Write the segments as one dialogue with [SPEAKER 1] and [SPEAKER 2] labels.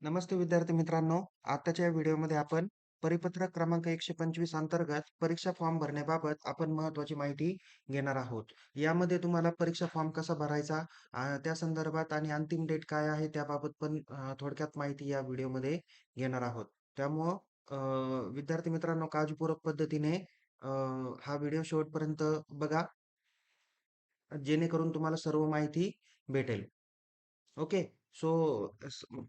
[SPEAKER 1] नमस्ते विद्यार्थी मित्रांनो. आताच्या या व्हिडिओमध्ये आपण परिपत्रक क्रमांक 125 अंतर्गत परीक्षा फॉर्म भरण्याबाबत आपण महत्त्वाची माहिती घेणार आहोत. यामध्ये तुम्हाला परीक्षा फॉर्म कसा भरायचा त्या संदर्भात आणि अंतिम डेट काय आहे त्याबाबत पण थोडक्यात माहिती या व्हिडिओमध्ये घेणार आहोत. त्यामुळं विद्यार्थी मित्रांनो काळजीपूर्वक पद्धतीने हा व्हिडिओ शेवटपर्यंत बघा, जेणेकरून तुम्हाला सर्व माहिती भेटेल. ओके. सो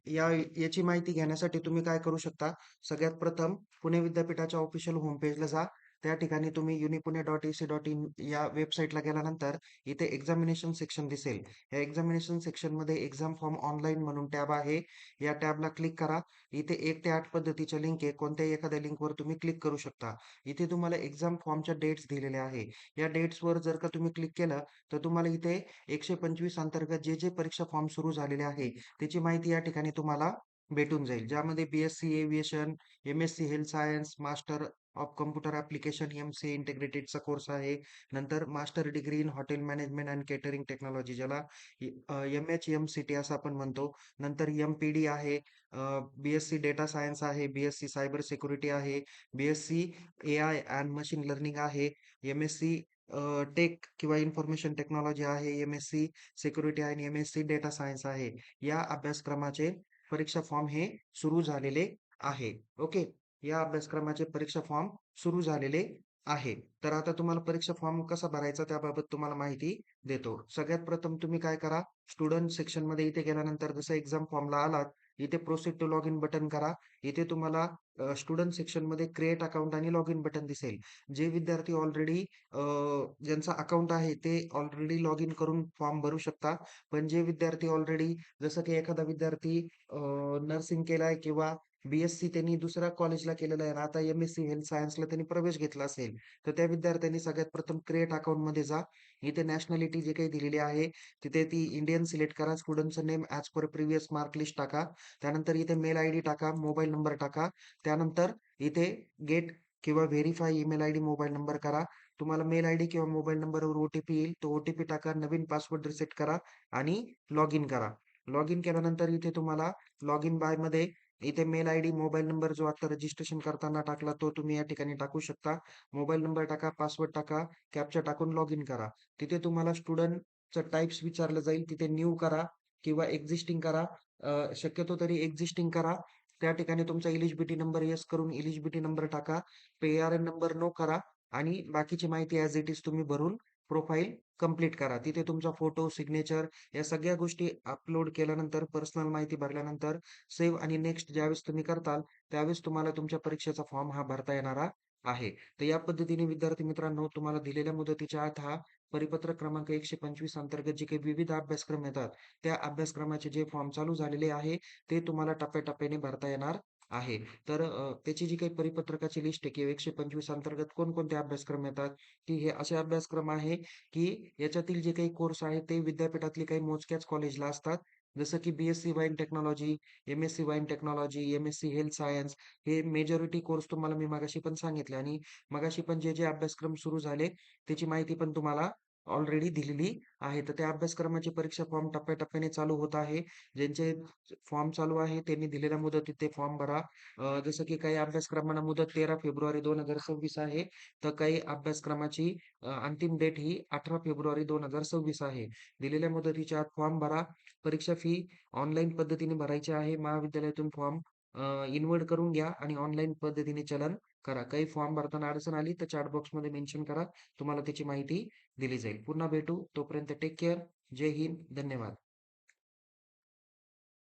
[SPEAKER 1] याची माहिती घेण्यासाठी तुम्ही काय करू शकता? सगळ्यात प्रथम पुणे विद्यापीठाच्या ऑफिशियल होम पेजला जा. त्या ठिकाणी तुम्ही unipune.ac.in या वेबसाईटला गेल्यानंतर इथे एक्झामिनेशन सेक्शन दिसेल. या एक्झामिनेशन सेक्शनमध्ये एक्झाम फॉर्म ऑनलाईन म्हणून टॅब आहे. या टॅबला क्लिक करा. इथे 1 ते 8 पद्धतीच्या लिंक आहे. कोणत्याही एखाद्या लिंकवर तुम्ही क्लिक करू शकता. इथे तुम्हाला एक्झाम फॉर्मच्या डेट्स दिलेल्या आहे. या डेट्सवर जर का तुम्ही क्लिक केलं, तर तुम्हाला इथे 125 अंतर्गत जे परीक्षा फॉर्म सुरू झालेले आहे, त्याची माहिती या ठिकाणी तुम्हाला भेटून जाईल. ज्यामध्ये BSc aviation, MSc health science, master of computer application, MC इंटिग्रेटेडचा कोर्स आहे. नंतर master degree in hotel management and catering technology, ज्याला एम-एच-एम-सी-टी असं आपण म्हणतो. नंतर एम-पी-डी आहे, बी-एससी डेटा सायन्स आहे, बी-एससी सायबर सिक्युरिटी आहे, BSc AI and machine learning आहे, एम-एससी टेक किंवा इन्फॉर्मेशन टेक्नॉलॉजी आहे, एम-एससी सिक्युरिटी आणि एम-एससी डेटा सायन्स आहे. या अभ्यासक्रमाचे परीक्षा फॉर्म हे सुरू झालेले आहे. ओके. या अभ्यासक्रमाचे परीक्षा फॉर्म सुरू झालेले आहे. तर आता तुम्हाला परीक्षा फॉर्म कसा भरायचा त्याबाबत तुम्हाला माहिती देतो. सगळ्यात प्रथम तुम्ही काय करा, स्टुडंट सेक्शनमध्ये इथे गेल्यानंतर जसं एक्झाम फॉर्मला आलात, इथे proceed to log in button करा. इथे तुम्हाला स्टुडंट सेक्शनमध्ये क्रिएट अकाउंट आणि लॉग इन बटन दिसेल. जे विद्यार्थी ऑलरेडी ज्यांचा अकाउंट आहे ते ऑलरेडी लॉग इन करून फॉर्म भरू शकता. पण जे विद्यार्थी ऑलरेडी, जसं की एखादा विद्यार्थी नर्सिंग केलाय किंवा बी-एससी त्यांनी दुसऱ्या कॉलेजला केलेलं आहे आणि आता एम-एससी हेल्थ सायन्सला त्यांनी प्रवेश घेतला असेल, तर त्या विद्यार्थ्यांनी सगळ्यात प्रथम क्रिएट अकाउंटमध्ये जा. इथे नॅशनॅलिटी जे काही दिलेली आहे, तिथे ती इंडियन सिलेक्ट करा. स्टुडंटचं name as per previous mark list टाका. त्यानंतर इथे मेल आयडी टाका, मोबाईल नंबर टाका. त्यानंतर इथे गेट किंवा verify email ID, mobile number करा. तुम्हाला मेल आयडी किंवा मोबाईल नंबरवर ओ-टी-पी येईल. तो ओ-टी-पी टाका, नवीन पासवर्ड रिसेट करा आणि लॉग इन करा. लॉग इन केल्यानंतर इथे तुम्हाला लॉग इन बायमध्ये इथे मेल आयडी, मोबाईल नंबर जो आता रजिस्ट्रेशन करताना टाकला तो तुम्ही या ठिकाणी टाकू शकता. मोबाईल नंबर टाका, पासवर्ड टाका, कॅप्चा टाकून लॉग इन करा. तिथे तुम्हाला स्टुडंटचं टाइप्स विचारलं जाईल. तिथे न्यू करा किंवा एक्झिस्टिंग करा. शक्यतो तरी एक्झिस्टिंग करा. त्या ठिकाणी तुमचा एलिजिबिलिटी नंबर येस करून एलिजिबिलिटी नंबर टाका. पी-आर-एन नंबर नो करा आणि बाकीची माहिती ॲज इट इज तुम्ही भरून प्रोफाईल कंप्लीट करा. तिथे तुमचा फोटो, सिग्नेचर या सगळ्या गोष्टी अपलोड केल्यानंतर, पर्सनल माहिती भरल्यानंतर सेव्ह आणि नेक्स्ट ज्यावेळेस तुम्ही करताल, त्यावेळेस तुम्हाला तुमच्या परीक्षेचा फॉर्म हा भरता येणारा आहे. तर या पद्धतीने विद्यार्थी मित्रांनो, तुम्हाला दिलेल्या मुदतीच्या आत हा परिपत्रक क्रमांक 125 अंतर्गत जे काही विविध अभ्यासक्रम येतात, त्या अभ्यासक्रमाचे जे फॉर्म चालू झालेले आहे, ते तुम्हाला टप्प्याटप्प्याने भरता येणार आहे. तर त्याची जी काही परिपत्रकाची लिस्ट आहे, की 125 अंतर्गत कोणकोणते अभ्यासक्रम येतात, की हे असे अभ्यासक्रम आहे, की याच्यातील जे काही कोर्स आहेत ते विद्यापीठातली काही मोजक्याच कॉलेजला असतात. जसं की BSc wine technology, MSc wine technology, MSc health science, हे मेजॉरिटी कोर्स तुम्हाला मी मगाशी पण सांगितले आणि मगाशी पण जे अभ्यासक्रम सुरू झाले त्याची माहिती पण तुम्हाला ऑलरेडी दिलेली आहे. तर त्या अभ्यासक्रमाची परीक्षा फॉर्म टप्प्याटप्प्याने चालू होत आहे. ज्यांचे फॉर्म चालू आहे त्यांनी दिलेल्या मुदतीत ते फॉर्म भरा. जसं की काही अभ्यासक्रमांना मुदत 13 फेब्रुवारी 2026 आहे. तर काही अभ्यासक्रमाची अंतिम डेट ही 18 फेब्रुवारी 2026 आहे. दिलेल्या मुदतीच्या आत फॉर्म भरा. परीक्षा फी ऑनलाईन पद्धतीने भरायची आहे. महाविद्यालयातून फॉर्म इनवर्ट करून घ्या आणि ऑनलाईन पद्धतीने चलन करा. काही फॉर्म भरताना अडचण आली तर चॅट बॉक्समध्ये मेन्शन करा. तुम्हाला त्याची माहिती दिली जाईल. पुन्हा भेटू. तोपर्यंत टेक केअर. जय हिंद. धन्यवाद.